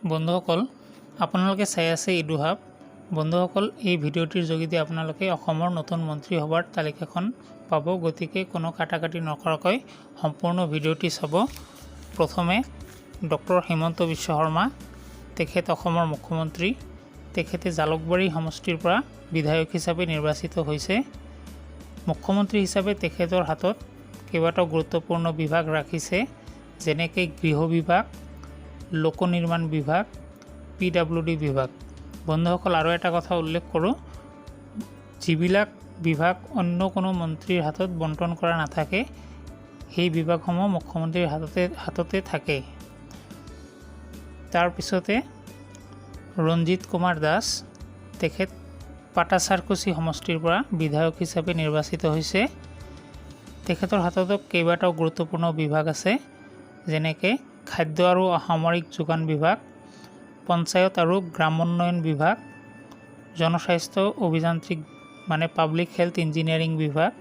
বন্ধুসকল আপোনালোকে চাই আছে ইডু হাব। বন্ধুসকল এই ভিডিঅ'টিৰ যোগেদি আপোনালোকে অসমৰ নতুন মন্ত্ৰী সভাৰ তালিকাখন পাব, গতিকে কোনো কাটাকাটি নকৰাকৈ সম্পূৰ্ণ ভিডিঅ'টি চাব। প্ৰথমে ডক্টৰ হিমন্ত বিশ্ব শৰ্মা, তেখেত অসমৰ মুখ্যমন্ত্ৰী। তেখেতে জালুকবাৰী সমষ্টিৰ পৰা বিধায়ক হিচাপে নিৰ্বাচিত হৈছে। মুখ্যমন্ত্ৰী হিচাপে তেখেতৰ হাতত কেইবাটাও গুৰুত্বপূৰ্ণ বিভাগ ৰাখিছে, যেনেকৈ গৃহ বিভাগ, লোক নিৰ্মাণ বিভাগ, PWD বিভাগ। বন্ধুসকল আৰু এটা কথা উল্লেখ কৰোঁ, যিবিলাক বিভাগ অন্য কোনো মন্ত্ৰীৰ হাতত বণ্টন কৰা নাথাকে, সেই বিভাগসমূহ মুখ্যমন্ত্ৰীৰ হাততে থাকে। তাৰপিছতে ৰঞ্জিত কুমাৰ দাস, তেখেত পাটাচাৰকুছি সমষ্টিৰ পৰা বিধায়ক হিচাপে নিৰ্বাচিত হৈছে। তেখেতৰ হাততো কেইবাটাও গুৰুত্বপূৰ্ণ বিভাগ আছে, যেনেকৈ খাদ্য আৰু অসামৰিক যোগান বিভাগ, পঞ্চায়ত আৰু গ্ৰামোন্নয়ন বিভাগ, জনস্বাস্থ্য অভিযান্ত্ৰিক পাব্লিক হেল্থ ইঞ্জিনিয়াৰিং বিভাগ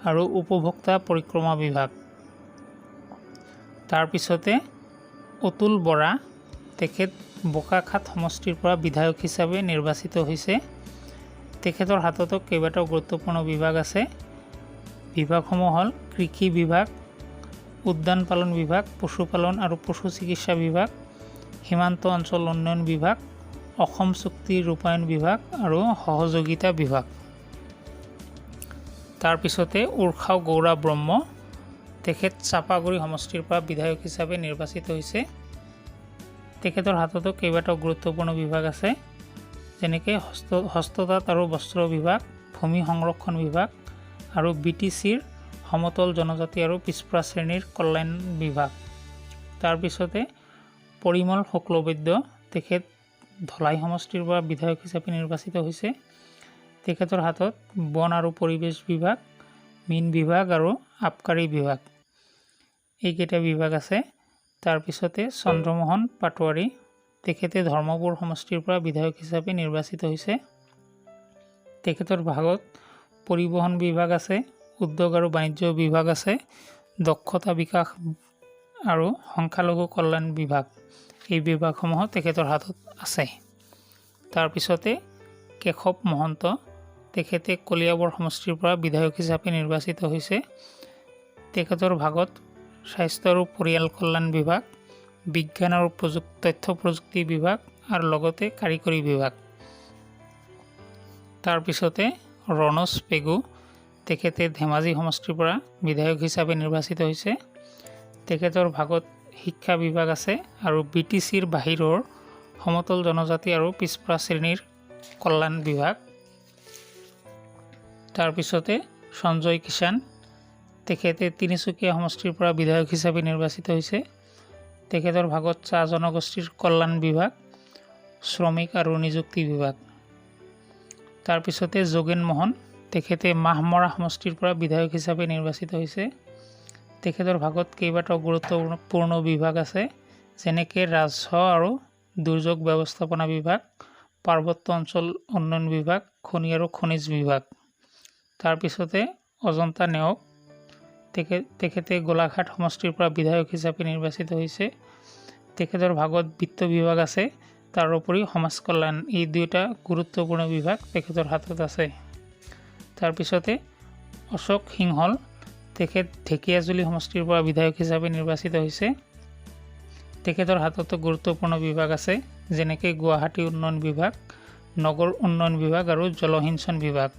আৰু উপভোক্তা পৰিক্ৰমা বিভাগ। তাৰপিছতে অতুল বৰা, তেখেত বোকাখাট সমষ্টিৰ পৰা বিধায়ক হিচাপে নিৰ্বাচিত হৈছে। তেখেতৰ হাততো কেইবাটাও গুৰুত্বপূৰ্ণ বিভাগ আছে। বিভাগসমূহ হ'ল কৃষি বিভাগ, উদ্যান পালন বিভাগ, পশুপালন আৰু পশু চিকিৎসা বিভাগ, সীমান্ত অঞ্চল উন্নয়ন বিভাগ, অসম চুক্তি ৰূপায়ণ বিভাগ আৰু সহযোগিতা বিভাগ। তাৰপিছতে উৰ্খাও গৌৰা ব্ৰহ্ম, তেখেত চাপাগুৰি সমষ্টিৰ পৰা বিধায়ক হিচাপে নিৰ্বাচিত হৈছে। তেখেতৰ হাততো কেইবাটাও গুৰুত্বপূৰ্ণ বিভাগ আছে, যেনেকৈ হস্ততাঁত আৰু বস্ত্ৰ বিভাগ, ভূমি সংৰক্ষণ বিভাগ আৰু BTCৰ সমতল জনজাতি আৰু পিছপৰা শ্ৰেণীৰ কল্যাণ বিভাগ। তাৰপিছতে পৰিমল শুক্লবৈদ্য, তেখেত ধলাই সমষ্টিৰ পৰা বিধায়ক হিচাপে নিৰ্বাচিত হৈছে। তেখেতৰ হাতত বন আৰু পৰিৱেশ বিভাগ, মীন বিভাগ আৰু আবকাৰী বিভাগ, এইকেইটা বিভাগ আছে। তাৰপিছতে চন্দ্ৰমোহন পাটোৱাৰী, তেখেতে ধৰ্মপুৰ সমষ্টিৰ পৰা বিধায়ক হিচাপে নিৰ্বাচিত হৈছে। তেখেতৰ ভাগত পৰিবহণ বিভাগ আছে, উদ্যোগ আৰু বাণিজ্য বিভাগ আছে, দক্ষতা বিকাশ আৰু সংখ্যালঘু কল্যাণ বিভাগ, এই বিভাগসমূহ তেখেতৰ হাতত আছে। তাৰপিছতে কেশৱ মহন্ত, তেখেতে কলিয়াবৰ সমষ্টিৰ পৰা বিধায়ক হিচাপে নিৰ্বাচিত হৈছে। তেখেতৰ ভাগত স্বাস্থ্য আৰু পৰিয়াল কল্যাণ বিভাগ, বিজ্ঞান আৰু তথ্য প্ৰযুক্তি বিভাগ আৰু লগতে কাৰিকৰী বিভাগ। তাৰপিছতে ৰণোজ পেগু, তেখেতে ধেমাজি সমষ্টিৰ পৰা বিধায়ক হিচাপে নিৰ্বাচিত হৈছে। তেখেতৰ ভাগত শিক্ষা বিভাগ আছে আৰু BTCৰ বাহিৰৰ সমতল জনজাতি আৰু পিছপৰা শ্ৰেণীৰ কল্যাণ বিভাগ। তাৰপিছতে সঞ্জয় কিষাণ, তেখেতে তিনিচুকীয়া সমষ্টিৰ পৰা বিধায়ক হিচাপে নিৰ্বাচিত হৈছে। তেখেতৰ ভাগত চাহ জনগোষ্ঠীৰ কল্যাণ বিভাগ, শ্ৰমিক আৰু নিযুক্তি বিভাগ। তাৰপিছতে যোগেন মোহন, তেখেতে মাহমৰা সমষ্টিৰ পৰা বিধায়ক হিচাপে নিৰ্বাচিত হৈছে। তেখেতৰ ভাগত কেইবাটাও গুৰুত্বপূৰ্ণ বিভাগ আছে, যেনেকৈ ৰাজহ আৰু দুৰ্যোগ ব্যৱস্থাপনা বিভাগ, পাৰ্বত্য অঞ্চল উন্নয়ন বিভাগ, খনি আৰু খনিজ বিভাগ। তাৰপিছতে অজন্তা নেওগ, তেখেতে গোলাঘাট সমষ্টিৰ পৰা বিধায়ক হিচাপে নিৰ্বাচিত হৈছে। তেখেতৰ ভাগত বিত্ত বিভাগ আছে, তাৰোপৰি সমাজ কল্যাণ, এই দুয়োটা গুৰুত্বপূৰ্ণ বিভাগ তেখেতৰ হাতত আছে। তাৰপিছতে অশোক সিংহল, তেখেত ঢেকীয়াজুলি সমষ্টিৰ পৰা বিধায়ক হিচাপে নিৰ্বাচিত হৈছে। তেখেতৰ হাততো গুৰুত্বপূৰ্ণ বিভাগ আছে, যেনেকৈ গুৱাহাটী উন্নয়ন বিভাগ, নগৰ উন্নয়ন বিভাগ আৰু জলসিঞ্চন বিভাগ।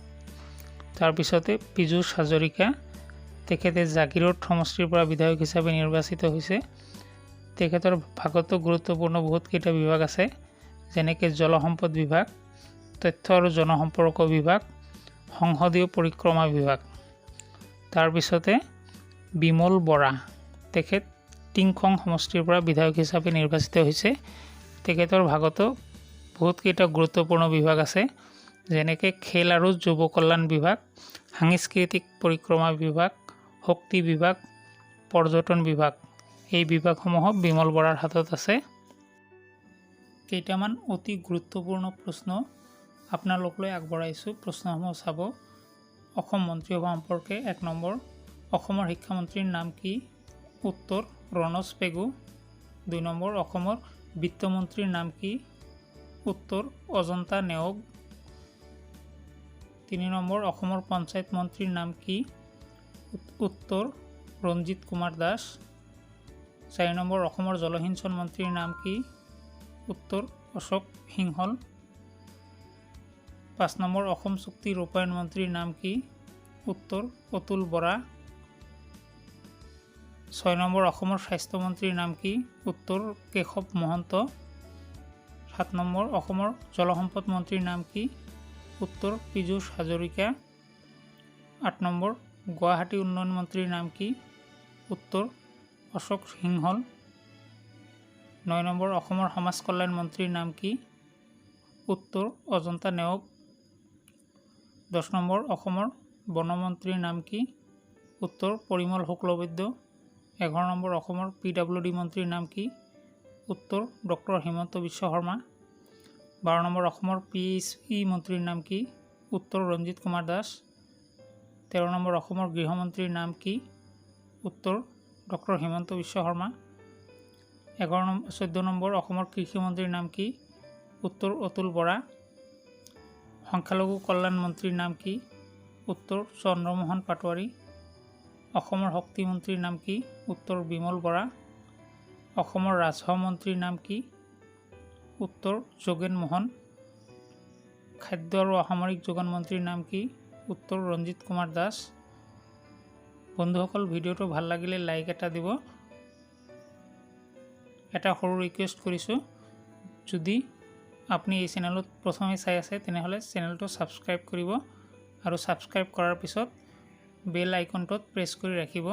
তাৰপিছতে পীযুষ হাজৰিকা, তেখেতে জাগিৰোড সমষ্টিৰ পৰা বিধায়ক হিচাপে নিৰ্বাচিত হৈছে। তেখেতৰ ভাগতো গুৰুত্বপূৰ্ণ বহুতকেইটা বিভাগ আছে, যেনেকৈ জলসম্পদ বিভাগ, তথ্য আৰু জনসম্পৰ্ক বিভাগ, সংসদীয় পৰিক্ৰমা বিভাগ। তাৰপিছতে বিমল বৰা, তেখেত টিংখং সমষ্টিৰ পৰা বিধায়ক হিচাপে নিৰ্বাচিত হৈছে। তেখেতৰ ভাগতো বহুতকেইটা গুৰুত্বপূৰ্ণ বিভাগ আছে, যেনেকৈ খেল আৰু যুৱ কল্যাণ বিভাগ, সাংস্কৃতিক পৰিক্ৰমা বিভাগ, শক্তি বিভাগ, পৰ্যটন বিভাগ, এই বিভাগসমূহ বিমল বৰাৰ হাতত আছে। কেইটামান অতি গুৰুত্বপূৰ্ণ প্ৰশ্ন আপোনালোকলৈ আগবঢ়াইছোঁ, প্ৰশ্নসমূহ চাব। অসম মন্ত্ৰীসভা সম্পৰ্কে 1 নম্বৰ, অসমৰ শিক্ষামন্ত্ৰীৰ নাম কি? উত্তৰ ৰণোজ পেগু। 2 নম্বৰ, অসমৰ বিত্তমন্ত্ৰীৰ নাম কি? উত্তৰ অজন্তা নেওগ। 3 নম্বৰ অসমৰ পঞ্চায়ত মন্ত্ৰীৰ নাম কি? উত্তৰ ৰঞ্জিত কুমাৰ দাস। 4 নম্বৰ অসমৰ জলসিঞ্চন মন্ত্ৰীৰ নাম কি? উত্তৰ অশোক সিংহল। 5 নম্বৰ অসম চুক্তি ৰূপায়ণ মন্ত্ৰীৰ নাম কি? উত্তৰ অতুল বৰা। 6 নম্বৰ অসমৰ স্বাস্থ্য মন্ত্ৰীৰ নাম কি? উত্তৰ কেশৱ মহন্ত। 7 নম্বৰ অসমৰ জলসম্পদ মন্ত্ৰীৰ নাম কি? উত্তৰ পীযুষ হাজৰিকা। 8 নম্বৰ গুৱাহাটী উন্নয়ন মন্ত্ৰীৰ নাম কি? উত্তৰ অশোক সিংহল। 9 নম্বৰ অসমৰ সমাজ কল্যাণ মন্ত্ৰীৰ নাম কি? উত্তৰ অজন্তা নেওগ। 10 নম্বৰ অসমৰ বন মন্ত্ৰীৰ নাম কি? উত্তৰ পৰিমল শুক্লবৈদ্য। 11 নম্বৰ অসমৰ PWD মন্ত্ৰীৰ নাম কি? উত্তৰ ডক্টৰ হিমন্ত বিশ্ব শৰ্মা। 12 নম্বৰ অসমৰ PHE মন্ত্ৰীৰ নাম কি? উত্তৰ ৰঞ্জিত কুমাৰ দাস। 13 নম্বৰ অসমৰ গৃহমন্ত্ৰীৰ নাম কি? উত্তৰ ডক্টৰ হিমন্ত বিশ্ব শৰ্মা। 14 নম্বৰ অসমৰ কৃষিমন্ত্ৰীৰ নাম কি? উত্তৰ অতুল বৰা। সংখ্যালঘু কল্যাণ মন্ত্ৰীৰ নাম কি? উত্তৰ চন্দ্ৰমোহন পাটোৱাৰী। অসমৰ শক্তি মন্ত্ৰীৰ নাম কি? উত্তৰ বিমল বৰা। অসমৰ ৰাজহ মন্ত্ৰীৰ নাম কি? উত্তৰ যোগেন মোহন। খাদ্য আৰু অসামৰিক যোগান মন্ত্ৰীৰ নাম কি? উত্তৰ ৰঞ্জিত কুমাৰ দাস। বন্ধুসকল, ভিডিঅ'টো ভাল লাগিলে লাইক এটা দিব। এটা সৰু ৰিকুৱেষ্ট কৰিছোঁ, যদি আপুনি এই চেনেলত প্ৰথমে চাই আছে তেনেহ'লে চেনেলটো ছাবস্ক্ৰাইব কৰিব আৰু ছাবস্ক্ৰাইব কৰাৰ পিছত বেল আইকনটোত প্ৰেছ কৰি ৰাখিব।